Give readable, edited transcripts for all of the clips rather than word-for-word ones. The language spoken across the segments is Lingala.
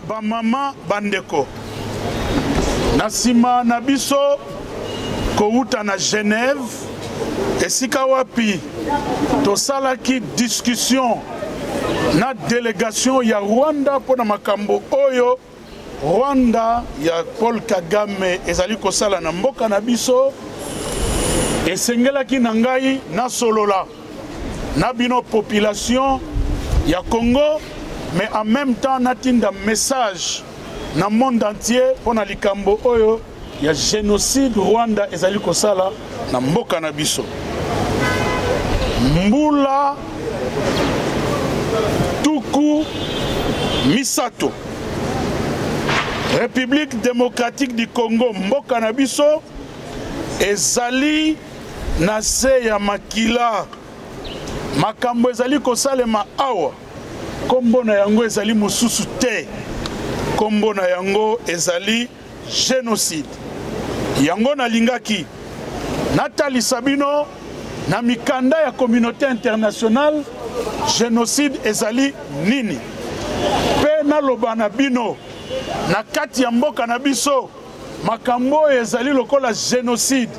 Bamama bandeko nasima na biso kouta na Genève esika wapi tosalaki discussion na délégation ya Rwanda pona makambo oyo Rwanda ya Paul Kagame ezali kosala na mboka na biso esengelaki na ngai na solola na bino population ya Congo, mais en même temps natinda message na monde entier pona likambo oyo ya génocide Rwanda ezali kosala na mboka na biso. Mbula tuku misato République démocratique du Congo mboka na biso ezali na se ya makila makambo ezali kosalema awa kombo na yango ezali mususu te kombo na yango ezali génocide yango nalingaki natalisa bino na mikanda ya communauté internationale génocide ezali nini pe naloba na bino na kati ya mboka na biso makambo ezali lokola génocide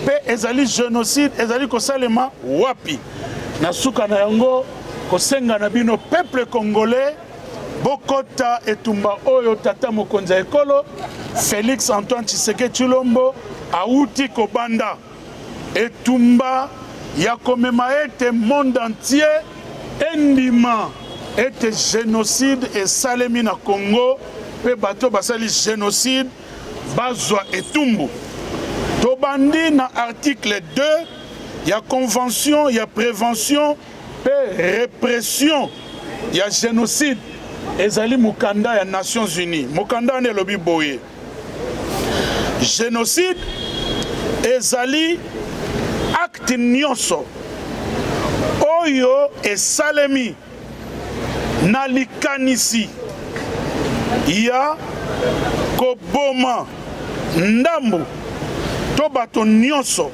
pe ezali génocide ezali kosalema wapi na suka na yango kosenga na bino peuple congolais bokota etumba oyo tata mokonzi ekolo Félix Antoine Tshisekedi Tshilombo auti kobanda etumba ya komema ete monde entier endima ete génocide esalemi na Congo pe bato basali génocide bazwa etumbu tobandi na article 2 ya convention ya prévention pe répression ya génocide ezali mukanda ya Nations Unies mukanda ne lobi boye génocide ezali acte nyonso oyo esalemi na likanisi ya koboma ndambu to bato nyonso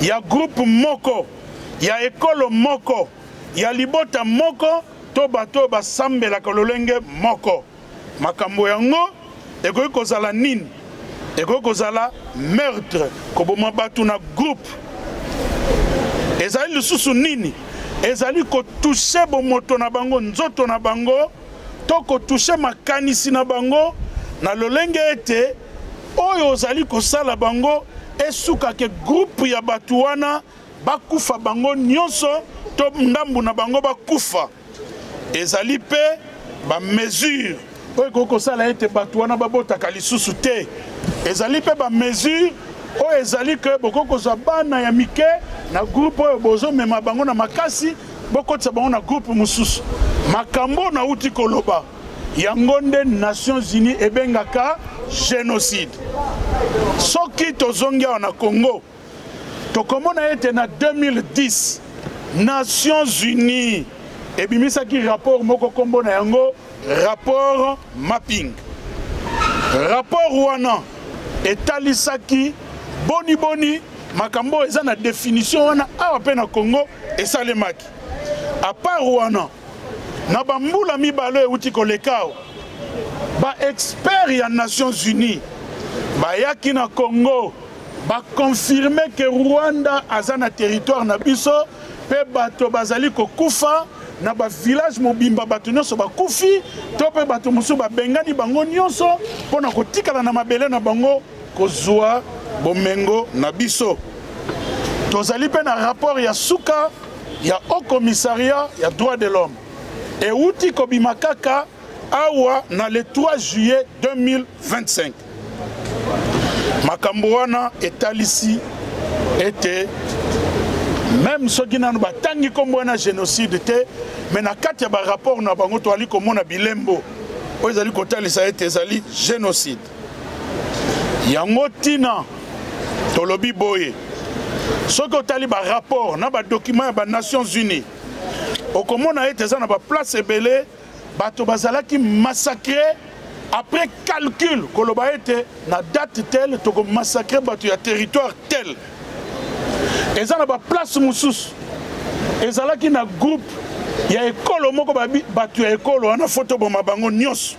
ya groupe moko ya ekolo moko ya libota moko to bato basambelaka lolenge moko makambo yango ekoki kozala nini ekoki kozala meurtre koboma bato na groupe ezali lisusu nini ezali kotouche bomoto na bango nzoto na bango to kotouche makanisi na bango na lolenge ete oyo ozali kosala bango esuka ke groupe ya bato wana bakufa bango nyonso to ndambu na bango bakufa ezali pe ba mesure oyo kokosala ete bato wana babotaka lisusu te ezali pe ba mesure oyo ezali ke bokokozwa bana ya mike na groupe oyo bozomema bango na makasi bokotisa bango na groupe mosusu makambo na uti koloba yango nde Nations Unies ebengaka génocide soki tozongi awa na Congo tokomona ete na 2010 Nations Unies ebimisaki rapport moko kombo na yango rapport mapping rapport wana etalisaki boni makambo eza na définition wana awa pe na Congo esalemaki à part wana na bambula mibalo euti kolekao ba expert ya Nations Unies bayaki na Congo ba confirmer que Rwanda aza na territoire na biso pe bato bazali kokufa na ba village mobimba bato nyonso bakufi to pe bato mosusu babengani bango nyonso pona kotikala na mabele na bango kozwa bomengo na biso tozali pe na rapport ya suka ya Haut Commissariat ya droit de l'homme euti kobima kaka awa na le 3 juillet 2025 makambo wana etalisi ete même soki nanu batangi kombo wana génocide te mais na kati ya ba rapport na bango toali komona bilembo oyo ezali kotalisa ete ezali génocide yango tina tolobi boye soki otali ba rapport na ba document ya ba Nations Unies okomona ete eza na ba place ebele bato bazalaki massacré après calcul koloba ete na date telle toko massacré bato ya territoire tel eza na ba place mosusu ezalaki na groupe ya ekolo moko bato ya ekolo wana foto boma bango nyonso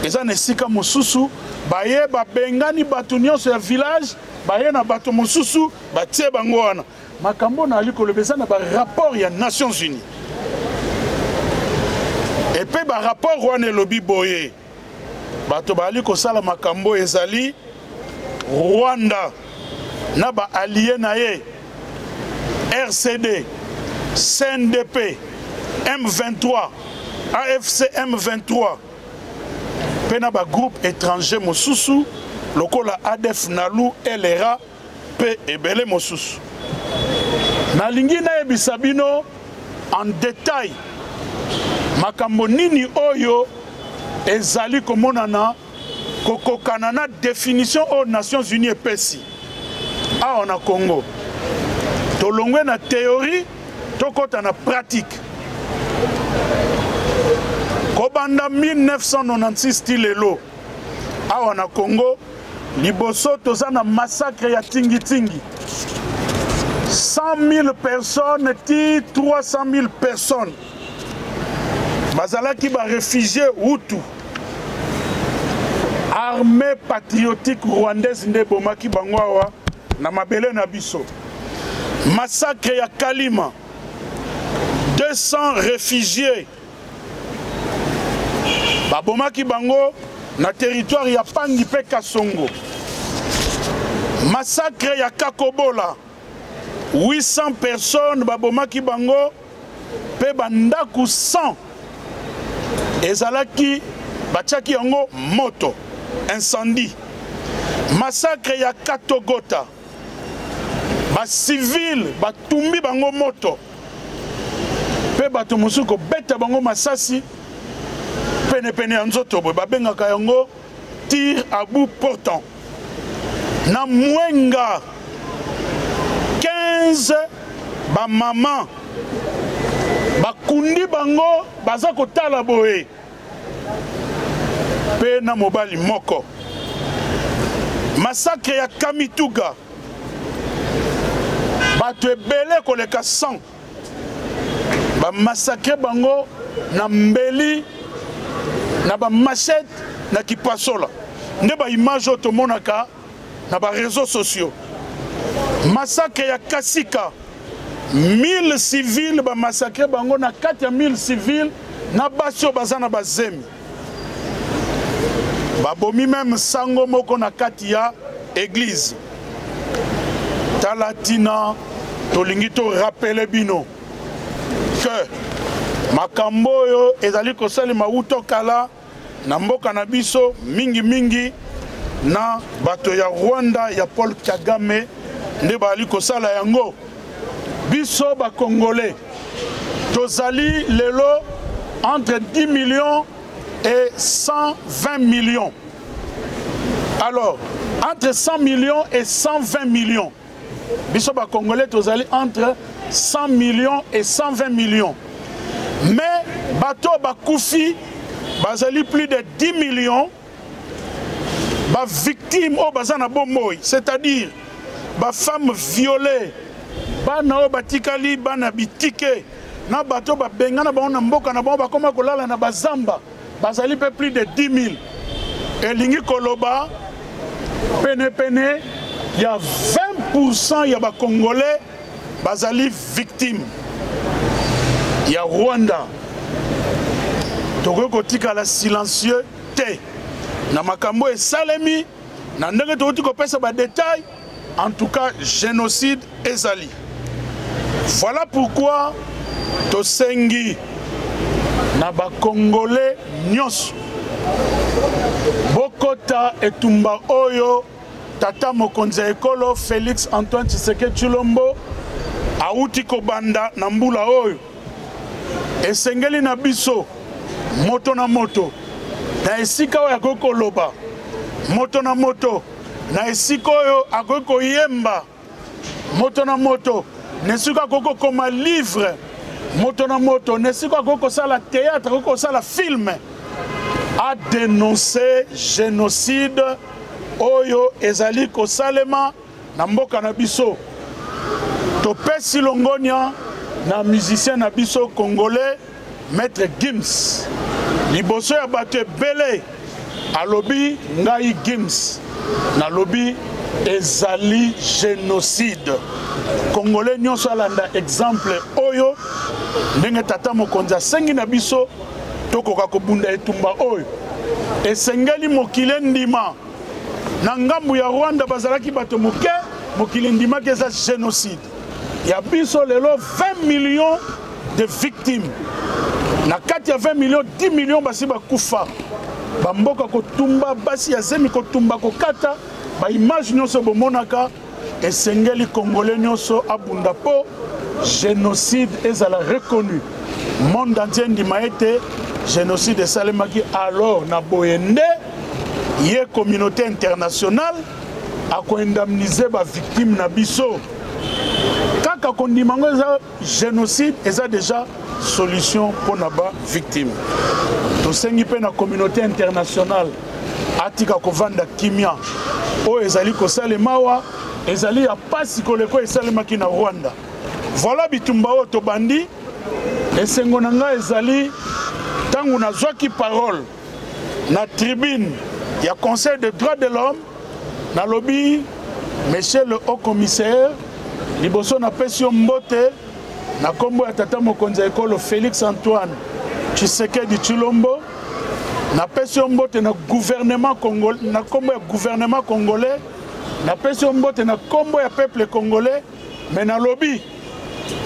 eza na esika mosusu baye babengani bato nyonso ya village baye na bato mosusu batie bango wana makambo na ali koloba eza na ba rapport ya Nations Unies et puis ba rapport wana elobi boye bato bali kosala makambo ezali Rwanda na ba allié na ye RCD CNDP M23 AFC M23 pena ba groupe étranger mosusu lokola ADF Nalu LRA pe ebele mosusu nalingi na yebisa bino en détail makambo nini oyo ezali komonana kokokana na définition aux Nations Unies epesi awa na Congo tolongwe na théorie tokota na pratique kobanda 1996 tilelo awa na Congo liboso toza na massacre ya tingi 100 000 personnes ti 300 000 personnes bazalaki ba réfugiés Hutu armée patriotique rwandaise nde bomaki bango awa na mabele na biso massacre ya Kalima 200 réfugiés babomaki bango na territoire ya Pangi pe Kasongo massacre ya Kakobola 800 personnes babomaki bango pe bandaku 100 ezalaki batiaki yango moto incendie massacre ya Katogota ba civil batumbi bango moto pe bato mosusu kobeta bango masasi pene ya nzoto boye babengaka yango tir à bout portant na Mwenga 15 ba mama bakundi bango baza kotala boye pe na mobali moko massacre ya Kamituga bato ebele koleka 100 ba massacre bango na mbeli na ba machette na kipasola nde ba image otomonaka na ba réseaux sociaux massacre ya Kasika 1000 civils ba massacre bango na 4000 civils na basio bazana bazemi babomi même sango moko na kati ya église talatina tolingi to rappeler bino que makambo oyo ezali kosalema uto kala na mboka na biso mingi na bato ya Rwanda ya Paul Kagame nde bali kosala yango biso ba Congolais tozali lelo entre 10 millions et 120 millions alors entre 100 millions et 120 millions biso ba Congolais tozali entre 100 millions et 120 millions mais bato bakufi bazali plus de 10 millions ba victimes au bazana bomoy c'est-à-dire ba femmes violées bana o batikali bana bitike na bato ba bengana ba na mboka na ba koma kolala na bazamba bazali pe plus de 10 000 elingi koloba pene ya 20% ya ba Congolais bazali victimes ya Rwanda toko kotika la silencieux te na makambo esalemi na ndenge toti ko pesa ba détails en tout cas génocide ezali voilà pourquoi tosengi na ba Congolais nyonso bokota etumba oyo tata mokonzi ekolo Félix Antoine Tshisekedi Tshilombo auti kobanda na mbula oyo esengeli na biso moto na moto na esika oyo akokoloba moto na moto na esika oyo akoki koyemba moto na moto na esika akoki kokoma livre moto na moto na esika akoki kosala théâtre akoki kosala film a dénoncé génocide oyo ezali kosalema na mboka na biso topesi longonia na musicien na biso congolais Maître Gims liboso ya bato ebele alobi ngai Gims na lobi ezali génocide congolais nyonso alanda exemple oyo ndenge tata mokonzi asengi na biso tokoka kobunda etumba oyo esengeli mokili ndima na ngambu ya Rwanda bazalaki bato moke mokili ndimaki eza génocide ya biso lelo 20 millions de victimes na kati ya 20 millions 10 millions basi bakufa bamboka kotumba basi ya zemi kotumba kokata ba image nyonso bomonaka esengeli congolais nyonso abunda po génocide ezala reconnu monde entier ndima ete génocide esalemaki alors na boyende ye communauté internationale akoindemniser ba victime na biso kaka kondimango eza génocide eza déjà solution pour na ba victime tosengi pe na communauté internationale atika kovanda kimia oyo ezali kosalemawa ezali ya pasi koleko esalemaki na Rwanda voilà bitumba oyo tobandi esengo na ngai ezali ntango nazwaki parole na tribune ya conseil des droits de l'homme nalobi monsieur le haut commissaire liboso napesi yo mbote na kombo ya tata mokonzi ya ekolo Félix Antoine Tshisekedi Tshilombo napesi yo mbote na gouvernement congolais na kombo ya gouvernement congolais napesi yo mbote na kombo ya peuple congolais mais nalobi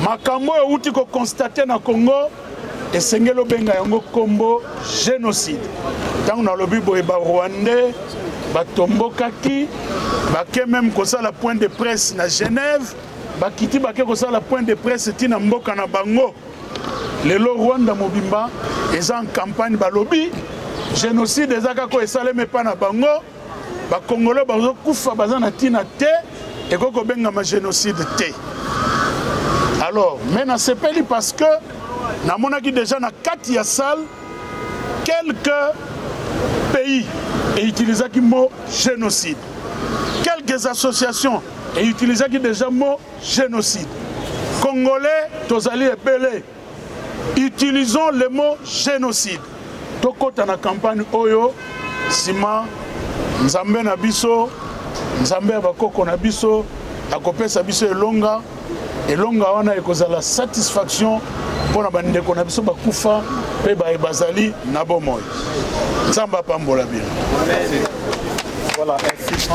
makambo oyo uti ko constater na Congo esengeli obenga yango kombo génocide ntango nalobi boye ba Rwandais batombokaki bake même kosala point de presse na Genève bakiti bake kosala point de presse tina mboka na bango lelo Rwanda mobimba eza en campagne balobi génocide eza kako esaleme pa na bango bakongolo bazokufa baza na tina te ekoko bengama génocide te alors mais na sepeli parce que namonaki déjà na kati ya salle quelques pays et utilisaki mot génocide quelques associations et utilisaki déjà mot génocide congolais tozali ebele utilisons le mot génocide tokota na campagne oyo sima nzambe na biso nzambe bakoko na biso akopesa biso elonga wana ekozala satisfaction pona bandeko na biso bakufa pe bazali na bomoi nzambe apambola bien. Voilà, ainsi